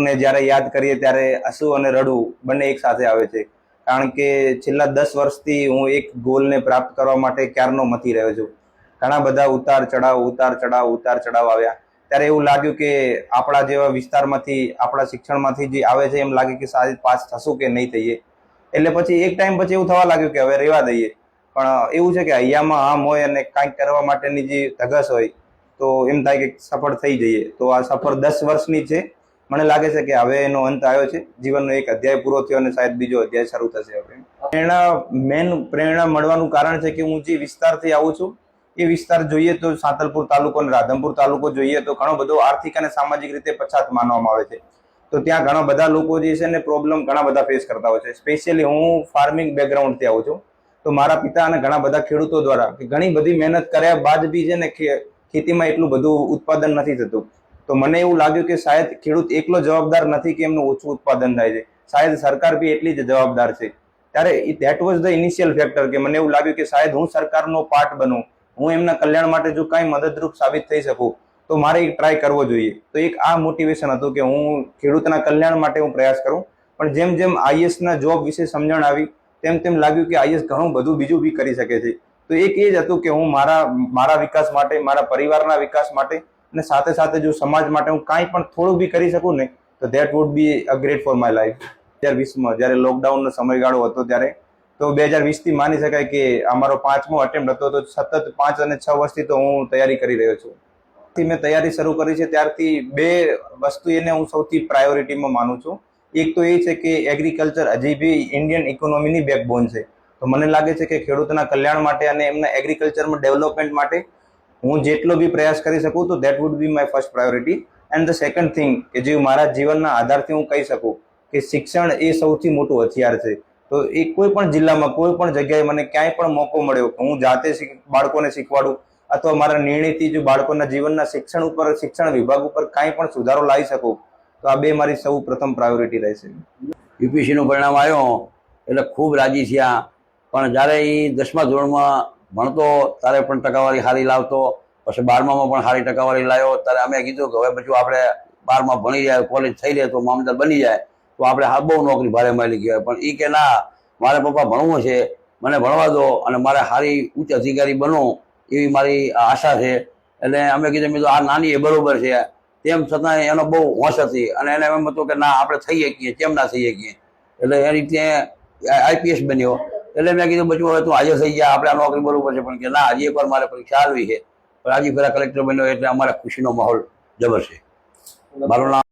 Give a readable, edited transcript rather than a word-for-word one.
ને જ્યારે યાદ કરીએ ત્યારે હસવું અને રડવું બંને એક સાથે આવે છે, કારણ કે છેલ્લા 10 વર્ષથી હું એક ગોલને પ્રાપ્ત કરવા માટે ક્યારનો મથી રહ્યો છું. ઘણા બધા ઉતાર ચઢાવ આવ્યા. ત્યારે એવું લાગ્યું કે આપણા જેવા વિસ્તારમાંથી, આપણા શિક્ષણમાંથી જે આવે છે એમ લાગે કે સાહેબ પાસ થશું કે નહીં થઈએ. એટલે પછી એક ટાઈમ પછી એવું થવા લાગ્યું કે હવે રહેવા દઈએ. પણ એવું છે કે હૈયામાં આમ હોય અને કાંઈક કરવા માટેની જે ધગશ હોય તો એમ થાય કે સફળ થઈ જઈએ. તો આ સફર 10 વર્ષની છે. મને લાગે છે કે હવે એનો અંત આવ્યો છે. જીવનનો એક અધ્યાય પૂરો થયો અને શાયદ બીજો અધ્યાય શરૂ થશે. હવે પ્રેરણા મળવાનું કારણ છે કે હું જે વિસ્તારથી આવું છું એ વિસ્તાર જોઈએ તો સાંતલપુર તાલુકો અને રાધનપુર તાલુકો જોઈએ તો ઘણો બધો આર્થિક અને સામાજિક રીતે પછાત માનવામાં આવે છે. તો ત્યાં ઘણા બધા લોકો જે છે ને પ્રોબ્લેમ ઘણા બધા ફેસ કરતા હોય છે. સ્પેશિયલી હું ફાર્મિંગ બેકગ્રાઉન્ડથી આવું છું. તો મારા પિતા અને ઘણા બધા ખેડૂતો દ્વારા ઘણી બધી મહેનત કર્યા બાદ બી છે ને ખેતીમાં એટલું બધું ઉત્પાદન નથી થતું. તો મને એવું લાગ્યું કે શાયદ ખેડૂત એકલો જવાબદાર નથી કે એમનું ઓછું ઉત્પાદન થાય છે, શાયદ સરકાર બી એટલી જ જવાબદાર છે. ત્યારે that was the initial factor કે મને એવું લાગ્યું કે શાયદ હું સરકારનો પાર્ટ બનું, હું એમના કલ્યાણ માટે જો કાંઈ મદદરૂપ સાબિત થઈ શકું તો મારે એક ટ્રાય કરવો જોઈએ. તો એક આ મોટિવેશન હતું કે હું ખેડૂતના કલ્યાણ માટે હું પ્રયાસ કરું. પણ જેમ જેમ આઈએસના જોબ વિશે સમજણ આવી તેમ તેમ લાગ્યું કે આઈએસ ઘણું બધું બીજું બી કરી શકે છે. તો એક એ જ હતું કે હું મારા વિકાસ માટે, મારા પરિવારના વિકાસ માટે અને સાથે સાથે જો સમાજ માટે હું કાંઈ પણ થોડું બી કરી શકું ને તો that would be a great for my life. 2020માં જ્યારે લોકડાઉનનો સમયગાળો હતો ત્યારે તો 2020થી માની શકાય કે અમારો 5મો અટેમ્પ્ટ હતો. તો સતત 5 અને 6 વર્ષથી તો હું તૈયારી કરી રહ્યો છું. મેં તૈયારી શરૂ કરી છે ત્યારથી 2 વસ્તુ એને હું સૌથી પ્રાયોરિટીમાં માનું છું. એક તો એ છે કે એગ્રીકલ્ચર હજી બી ઇન્ડિયન ઇકોનોમીની બેકબોન છે. તો મને લાગે છે કે ખેડૂતોના કલ્યાણ માટે અને એમના એગ્રીકલ્ચરમાં ડેવલપમેન્ટ માટે હું જેટલો બી પ્રયાસ કરી શકું તો that would B my first priority. And the second thing કે જે મારા જીવનના આધારથી હું કહી શકું કે શિક્ષણ એ સૌથી મોટું હથિયાર છે. તો એ કોઈ પણ જિલ્લામાં, કોઈ પણ જગ્યાએ મને ક્યાંય પણ મોકો મળ્યો કે હું જાતે બાળકોને શીખવાડું અથવા મારા નિર્ણયથી જો બાળકોના જીવનના શિક્ષણ ઉપર, શિક્ષણ વિભાગ ઉપર કાંઈ પણ સુધારો લાવી શકું તો આ 2 મારી સૌ પ્રથમ પ્રાયોરિટી રહેશે. યુપીએસસીનું પરિણામ આવ્યો એટલે ખૂબ રાજી થયા. પણ જ્યારે એ 10મા ધોરણમાં ભણતો ત્યારે પણ ટકાવારી સારી લાવતો, પછી 12મામાં પણ સારી ટકાવારી લાવ્યો. ત્યારે અમે કીધું કે હવે પછી આપણે 12માં ભણી જાય, કોલેજ થઈ જાય તો મામલતદાર બની જાય તો આપણે બહુ નોકરી ભારે મળી ગઈ. પણ એ કે ના, મારે પપ્પા ભણવું છે, મને ભણવા દો અને મારે સારી ઉચ્ચ અધિકારી બનો એવી મારી આશા છે. એટલે અમે કીધું આ નાની એ બરોબર છે. તેમ છતાં એનો બહુ હોશ હતી અને એને એમ હતું કે ના આપણે થઈ શકીએ, કેમ ના થઈ શકીએ. એટલે એ રીતે આઈપીએસ બન્યો. એટલે મેં કીધું બચ્ચું હવે તું આજે થઈ ગયા, આપણે આ નોકરી બરોબર છે. પણ કે ના, હજી એકવાર મારે પરીક્ષા આવી છે. પણ હજી ફેરા કલેક્ટર બન્યો એટલે અમારે ખુશીનો માહોલ જબર છે. મારું નામ